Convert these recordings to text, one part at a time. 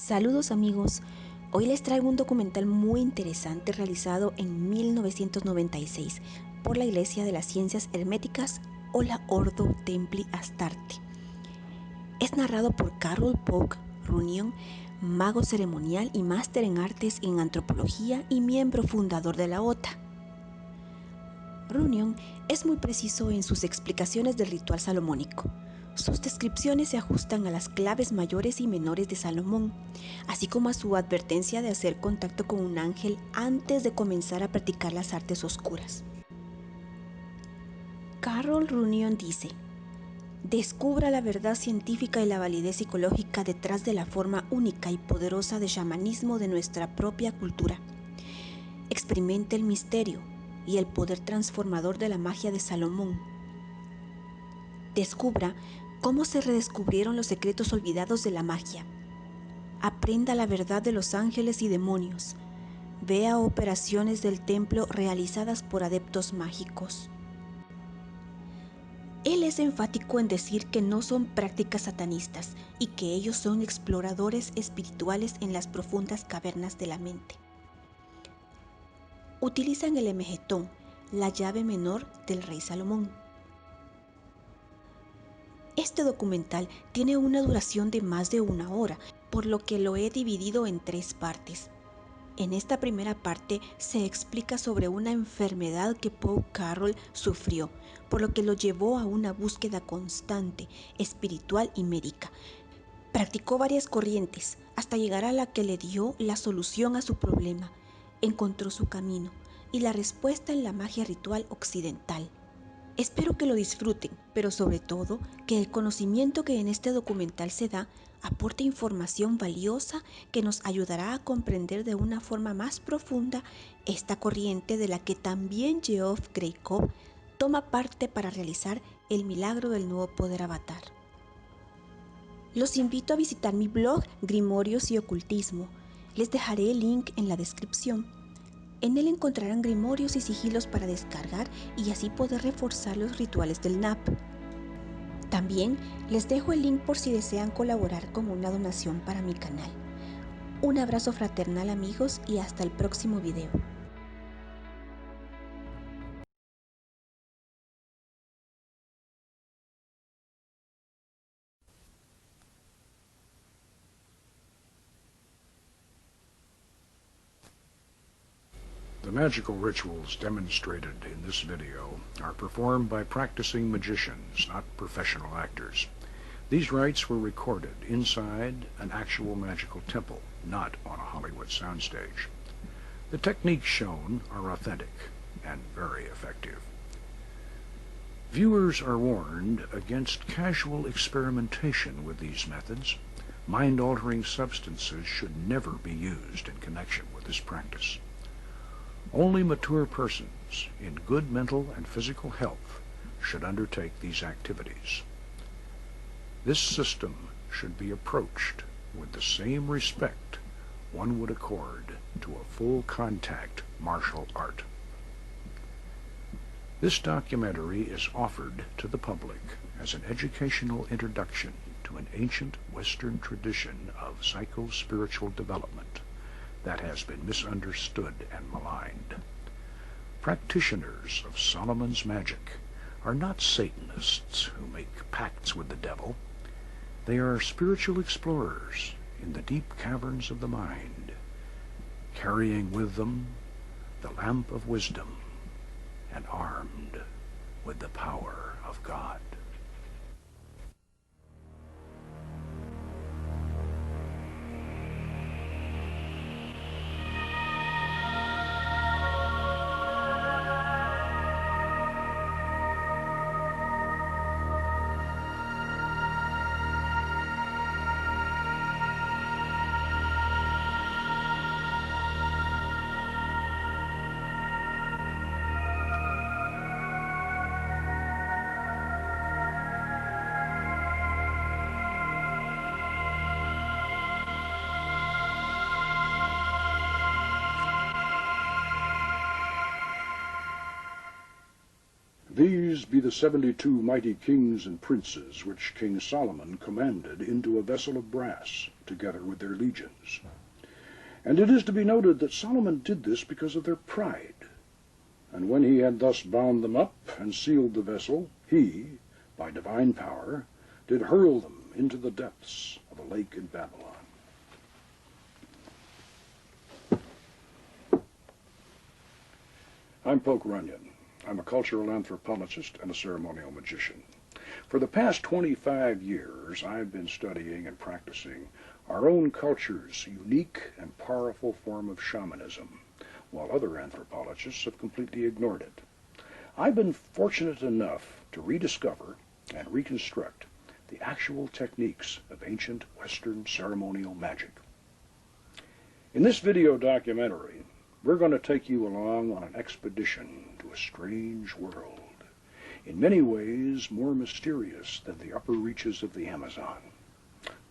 Saludos amigos, hoy les traigo un documental muy interesante realizado en 1996 por la Iglesia de las Ciencias Herméticas o la Ordo Templi Astarte. Es narrado por Carroll, Runyon, mago ceremonial y máster en artes en antropología y miembro fundador de la O.T.A. Runyon es muy preciso en sus explicaciones del ritual salomónico. Sus descripciones se ajustan a las claves mayores y menores de Salomón, así como a su advertencia de hacer contacto con un ángel antes de comenzar a practicar las artes oscuras. Carroll Runyon dice: descubra la verdad científica y la validez psicológica detrás de la forma única y poderosa de chamanismo de nuestra propia cultura. Experimente el misterio y el poder transformador de la magia de Salomón. Descubra cómo se redescubrieron los secretos olvidados de la magia. Aprenda la verdad de los ángeles y demonios. Vea operaciones del templo realizadas por adeptos mágicos. Él es enfático en decir que no son prácticas satanistas y que ellos son exploradores espirituales en las profundas cavernas de la mente. Utilizan el Lemegeton, la llave menor del rey Salomón. Este documental tiene una duración de más de 1 hora, por lo que lo he dividido en 3 partes. En esta primera parte se explica sobre una enfermedad que Carroll sufrió, por lo que lo llevó a una búsqueda constante, espiritual y médica. Practicó varias corrientes hasta llegar a la que le dio la solución a su problema. Encontró su camino y la respuesta en la magia ritual occidental. Espero que lo disfruten, pero sobre todo que el conocimiento que en este documental se da aporte información valiosa que nos ayudará a comprender de una forma más profunda esta corriente de la que también Geoff Greykov toma parte para realizar el milagro del nuevo poder avatar. Los invito a visitar mi blog Grimorios y Ocultismo. Les dejaré el link en la descripción. En él encontrarán grimorios y sigilos para descargar y así poder reforzar los rituales del NAP. También les dejo el link por si desean colaborar con una donación para mi canal. Un abrazo fraternal amigos y hasta el próximo video. The magical rituals demonstrated in this video are performed by practicing magicians, not professional actors. These rites were recorded inside an actual magical temple, not on a Hollywood soundstage. The techniques shown are authentic and very effective. Viewers are warned against casual experimentation with these methods. Mind-altering substances should never be used in connection with this practice. Only mature persons in good mental and physical health should undertake these activities. This system should be approached with the same respect one would accord to a full-contact martial art. This documentary is offered to the public as an educational introduction to an ancient Western tradition of psycho-spiritual development that has been misunderstood and maligned. Practitioners of Solomon's magic are not Satanists who make pacts with the devil. They are spiritual explorers in the deep caverns of the mind, carrying with them the lamp of wisdom and armed with the power of God. These be the 72 mighty kings and princes which King Solomon commanded into a vessel of brass, together with their legions. And it is to be noted that Solomon did this because of their pride. And when he had thus bound them up and sealed the vessel, he, by divine power, did hurl them into the depths of a lake in Babylon. I'm Poke Runyon. I'm a cultural anthropologist and a ceremonial magician. For the past 25 years, I've been studying and practicing our own culture's unique and powerful form of shamanism, while other anthropologists have completely ignored it. I've been fortunate enough to rediscover and reconstruct the actual techniques of ancient Western ceremonial magic. In this video documentary, we're going to take you along on an expedition to a strange world, in many ways more mysterious than the upper reaches of the Amazon,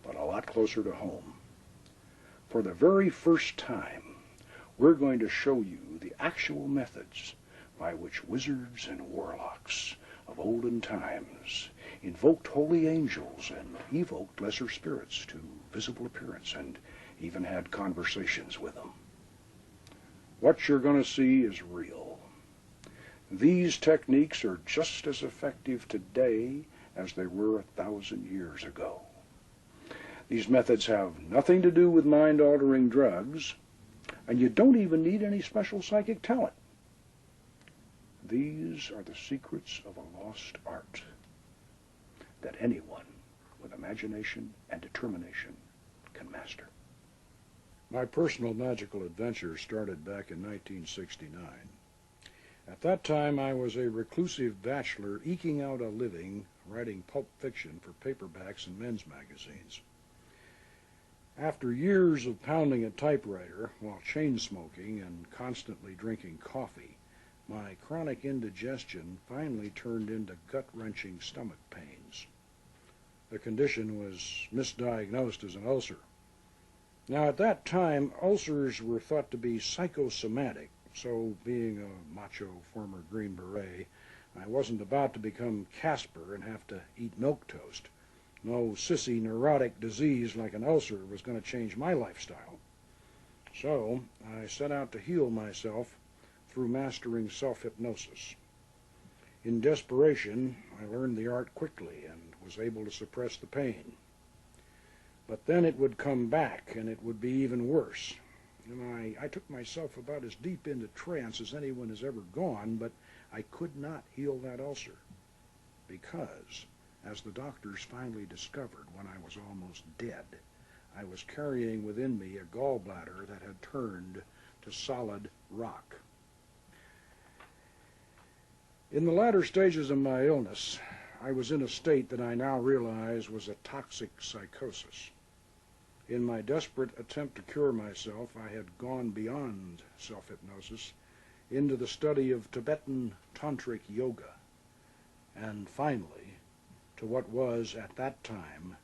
but a lot closer to home. For the very first time, we're going to show you the actual methods by which wizards and warlocks of olden times invoked holy angels and evoked lesser spirits to visible appearance and even had conversations with them. What you're going to see is real. These techniques are just as effective today as they were 1,000 years ago. These methods have nothing to do with mind-altering drugs, and you don't even need any special psychic talent. These are the secrets of a lost art that anyone with imagination and determination can master. My personal magical adventure started back in 1969. At that time, I was a reclusive bachelor eking out a living writing pulp fiction for paperbacks and men's magazines. After years of pounding a typewriter while chain smoking and constantly drinking coffee, my chronic indigestion finally turned into gut-wrenching stomach pains. The condition was misdiagnosed as an ulcer. Now, at that time, ulcers were thought to be psychosomatic, so being a macho former Green Beret, I wasn't about to become Casper and have to eat milquetoast. No sissy neurotic disease like an ulcer was going to change my lifestyle. So I set out to heal myself through mastering self-hypnosis. In desperation, I learned the art quickly and was able to suppress the pain. But then it would come back, and it would be even worse. And I took myself about as deep into trance as anyone has ever gone, but I could not heal that ulcer. Because, as the doctors finally discovered when I was almost dead, I was carrying within me a gallbladder that had turned to solid rock. In the latter stages of my illness, I was in a state that I now realize was a toxic psychosis. In my desperate attempt to cure myself, I had gone beyond self-hypnosis into the study of Tibetan tantric yoga, and finally, to what was, at that time,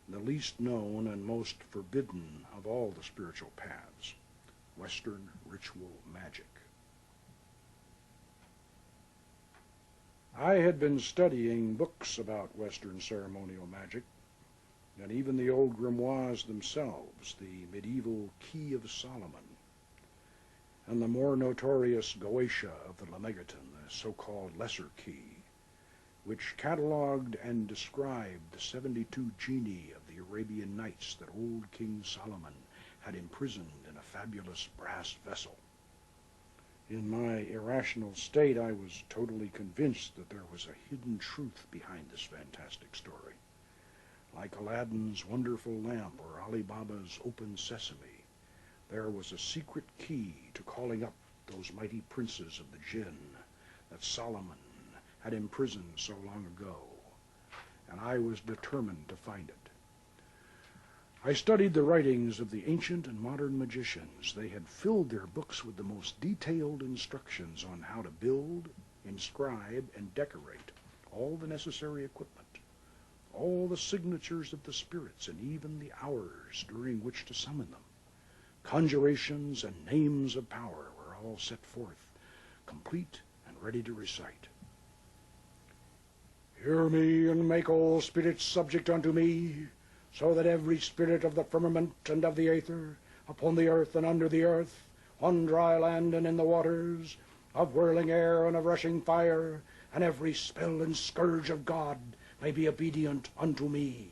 the least known and most forbidden of all the spiritual paths, Western ritual magic. I had been studying books about Western ceremonial magic, and even the old grimoires themselves, the medieval Key of Solomon, and the more notorious Goetia of the Lemegeton, the so-called Lesser Key, which catalogued and described the 72 genii of the Arabian Nights that old King Solomon had imprisoned in a fabulous brass vessel. In my irrational state, I was totally convinced that there was a hidden truth behind this fantastic story. Like Aladdin's wonderful lamp or Ali Baba's open sesame, there was a secret key to calling up those mighty princes of the jinn that Solomon had imprisoned so long ago, and I was determined to find it. I studied the writings of the ancient and modern magicians. They had filled their books with the most detailed instructions on how to build, inscribe, and decorate all the necessary equipment, all the signatures of the spirits, and even the hours during which to summon them. Conjurations and names of power were all set forth, complete and ready to recite. Hear me, and make all spirits subject unto me, so that every spirit of the firmament and of the aether, upon the earth and under the earth, on dry land and in the waters, of whirling air and of rushing fire, and every spell and scourge of God may be obedient unto me.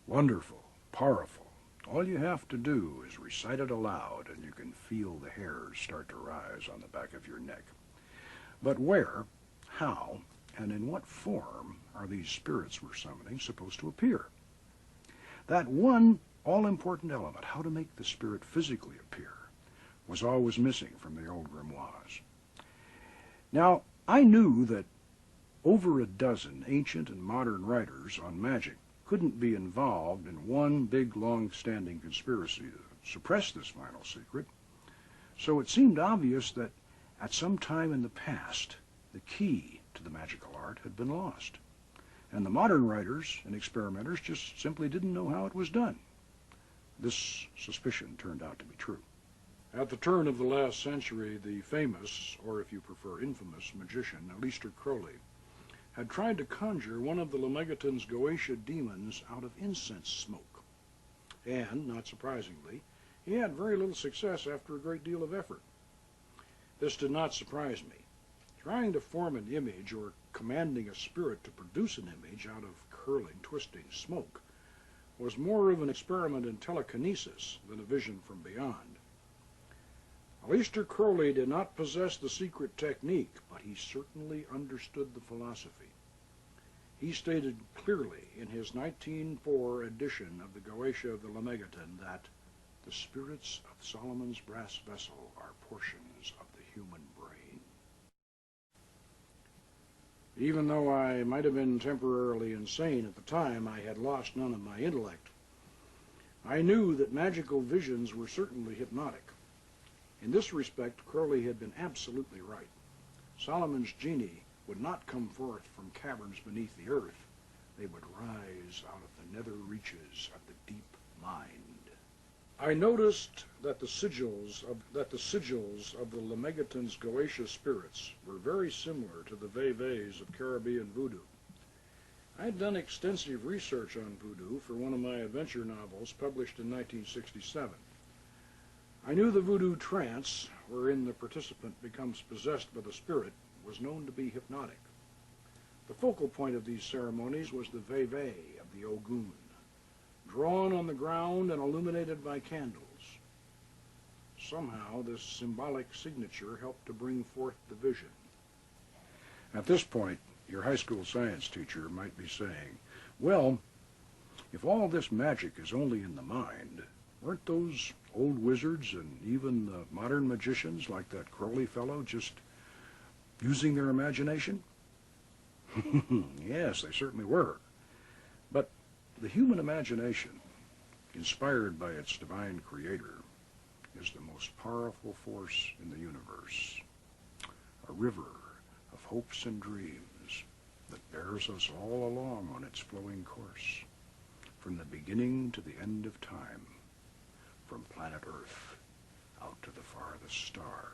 Wonderful, powerful. All you have to do is recite it aloud, and you can feel the hairs start to rise on the back of your neck. But where, how, and in what form are these spirits we're summoning supposed to appear? That one all-important element, how to make the spirit physically appear, was always missing from the old grimoires. Now, I knew that over a dozen ancient and modern writers on magic couldn't be involved in one big, long-standing conspiracy to suppress this final secret, so it seemed obvious that at some time in the past, the key to the magical art had been lost, and the modern writers and experimenters just simply didn't know how it was done. This suspicion turned out to be true. At the turn of the last century, the famous, or if you prefer infamous, magician Aleister Crowley had tried to conjure one of the Lemegeton's Goetia demons out of incense smoke. And, not surprisingly, he had very little success after a great deal of effort. This did not surprise me. Trying to form an image or commanding a spirit to produce an image out of curling, twisting smoke was more of an experiment in telekinesis than a vision from beyond. Aleister Crowley did not possess the secret technique, but he certainly understood the philosophy. He stated clearly in his 1904 edition of the Goetia of the Lemegeton that the spirits of Solomon's brass vessel are portions of the human brain. Even though I might have been temporarily insane at the time, I had lost none of my intellect. I knew that magical visions were certainly hypnotic. In this respect, Crowley had been absolutely right. Solomon's genii would not come forth from caverns beneath the earth. They would rise out of the nether reaches of the deep mind. I noticed that the sigils of the Lemegeton's Goetia spirits were very similar to the vevés of Caribbean voodoo. I had done extensive research on voodoo for one of my adventure novels published in 1967. I knew the voodoo trance, wherein the participant becomes possessed by the spirit, was known to be hypnotic. The focal point of these ceremonies was the veve of the Ogun, drawn on the ground and illuminated by candles. Somehow this symbolic signature helped to bring forth the vision. At this point, your high school science teacher might be saying, well, if all this magic is only in the mind, weren't those old wizards and even the modern magicians like that Crowley fellow just using their imagination? Yes, they certainly were. But the human imagination, inspired by its divine creator, is the most powerful force in the universe, a river of hopes and dreams that bears us all along on its flowing course, from the beginning to the end of time, from planet Earth out to the farthest star.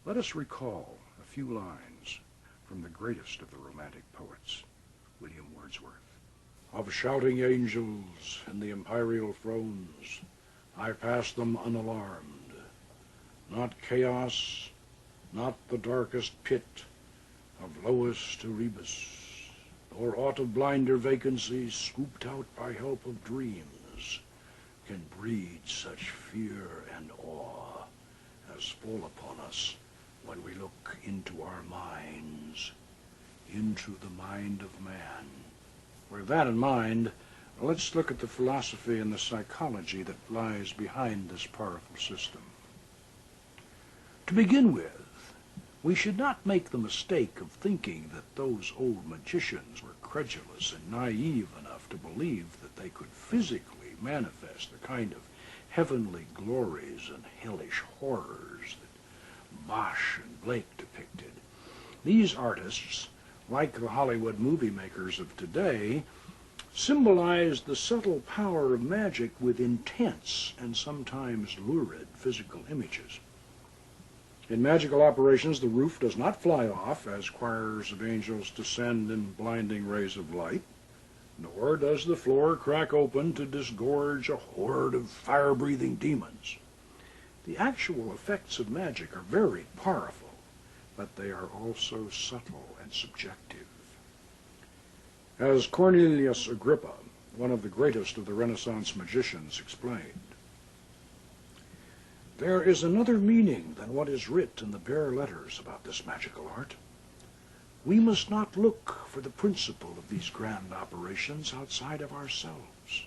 Let us recall a few lines from the greatest of the Romantic poets, William Wordsworth. Of shouting angels in the imperial thrones, I pass them unalarmed. Not chaos, not the darkest pit of lowest Erebus, nor aught of blinder vacancies scooped out by help of dreams, can breed such fear and awe as fall upon us when we look into our minds, into the mind of man. With that in mind, let's look at the philosophy and the psychology that lies behind this powerful system. To begin with, we should not make the mistake of thinking that those old magicians were credulous and naive enough to believe that they could physically manifest the kind of heavenly glories and hellish horrors that Bosch and Blake depicted. These artists, like the Hollywood movie makers of today, symbolized the subtle power of magic with intense and sometimes lurid physical images. In magical operations, the roof does not fly off as choirs of angels descend in blinding rays of light, nor does the floor crack open to disgorge a horde of fire-breathing demons. The actual effects of magic are very powerful, but they are also subtle and subjective. As Cornelius Agrippa, one of the greatest of the Renaissance magicians, explained, "There is another meaning than what is writ in the bare letters about this magical art. We must not look for the principle of these grand operations outside of ourselves.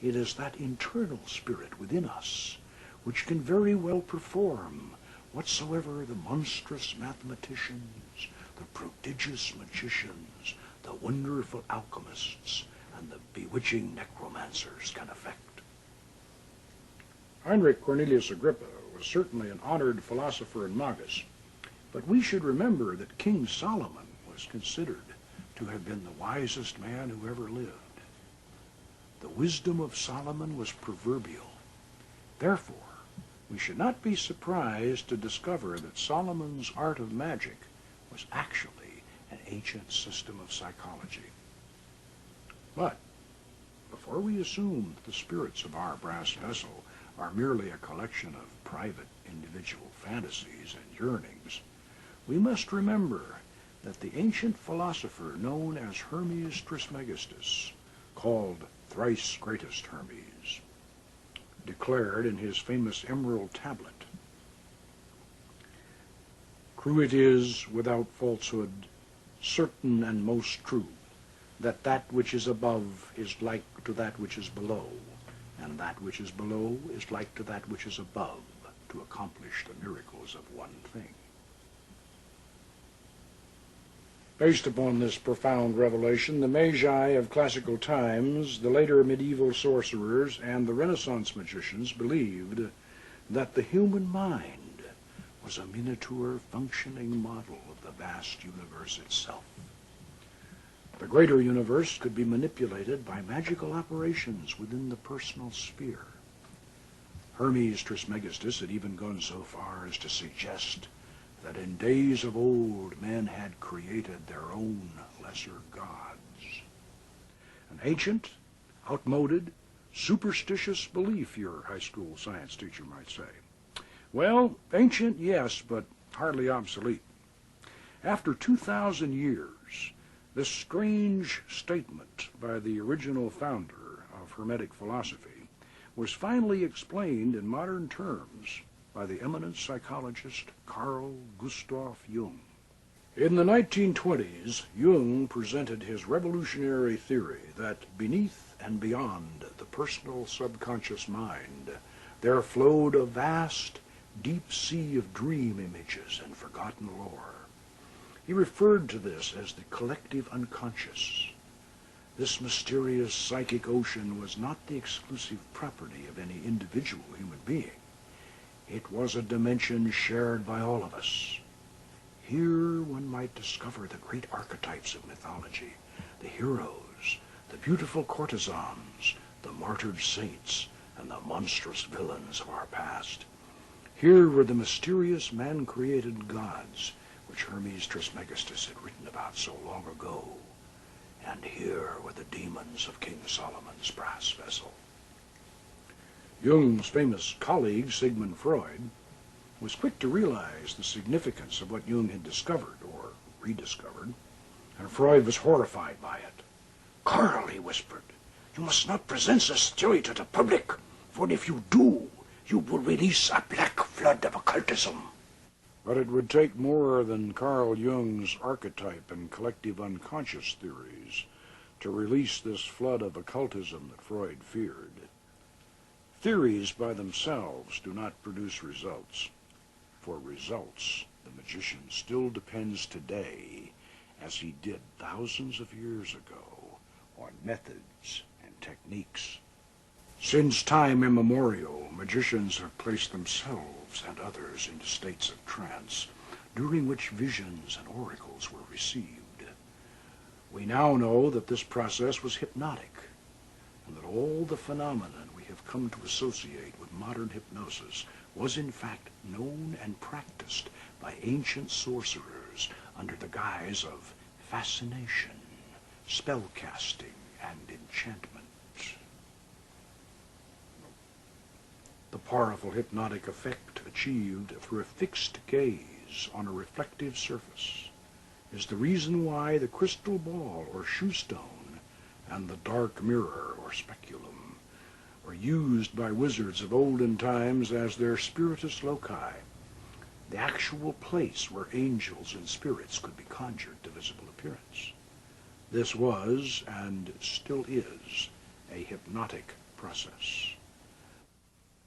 It is that internal spirit within us which can very well perform whatsoever the monstrous mathematicians, the prodigious magicians, the wonderful alchemists, and the bewitching necromancers can effect." Heinrich Cornelius Agrippa was certainly an honored philosopher and magus, but we should remember that King Solomon was considered to have been the wisest man who ever lived. The wisdom of Solomon was proverbial. Therefore, we should not be surprised to discover that Solomon's art of magic was actually an ancient system of psychology. But before we assume that the spirits of our brass vessel are merely a collection of private individual fantasies and yearnings, we must remember that the ancient philosopher known as Hermes Trismegistus, called thrice greatest Hermes, declared in his famous emerald tablet, "True it is, without falsehood, certain and most true, that that which is above is like to that which is below, and that which is below is like to that which is above, to accomplish the miracles of one thing." Based upon this profound revelation, the Magi of classical times, the later medieval sorcerers, and the Renaissance magicians believed that the human mind was a miniature functioning model of the vast universe itself. The greater universe could be manipulated by magical operations within the personal sphere. Hermes Trismegistus had even gone so far as to suggest that in days of old men had created their own lesser gods. An ancient, outmoded, superstitious belief, your high school science teacher might say. Well, ancient, yes, but hardly obsolete. After 2,000 years, this strange statement by the original founder of Hermetic philosophy was finally explained in modern terms by the eminent psychologist Carl Gustav Jung. In the 1920s, Jung presented his revolutionary theory that beneath and beyond the personal subconscious mind, there flowed a vast, deep sea of dream images and forgotten lore. He referred to this as the collective unconscious. This mysterious psychic ocean was not the exclusive property of any individual human being. It was a dimension shared by all of us. Here one might discover the great archetypes of mythology, the heroes, the beautiful courtesans, the martyred saints, and the monstrous villains of our past. Here were the mysterious man-created gods which Hermes Trismegistus had written about so long ago. And here were the demons of King Solomon's brass vessel. Jung's famous colleague, Sigmund Freud, was quick to realize the significance of what Jung had discovered, or rediscovered, and Freud was horrified by it. "Carl," he whispered, "you must not present this theory to the public, for if you do, you will release a black flood of occultism." But it would take more than Carl Jung's archetype and collective unconscious theories to release this flood of occultism that Freud feared. Theories by themselves do not produce results. For results, the magician still depends today, as he did thousands of years ago, on methods and techniques. Since time immemorial, magicians have placed themselves and others into states of trance, during which visions and oracles were received. We now know that this process was hypnotic, and that all the phenomena we have come to associate with modern hypnosis was in fact known and practiced by ancient sorcerers under the guise of fascination, spellcasting, and enchantment. The powerful hypnotic effect achieved through a fixed gaze on a reflective surface is the reason why the crystal ball or shoe stone and the dark mirror or speculum were used by wizards of olden times as their spiritus loci, the actual place where angels and spirits could be conjured to visible appearance. This was, and still is, a hypnotic process.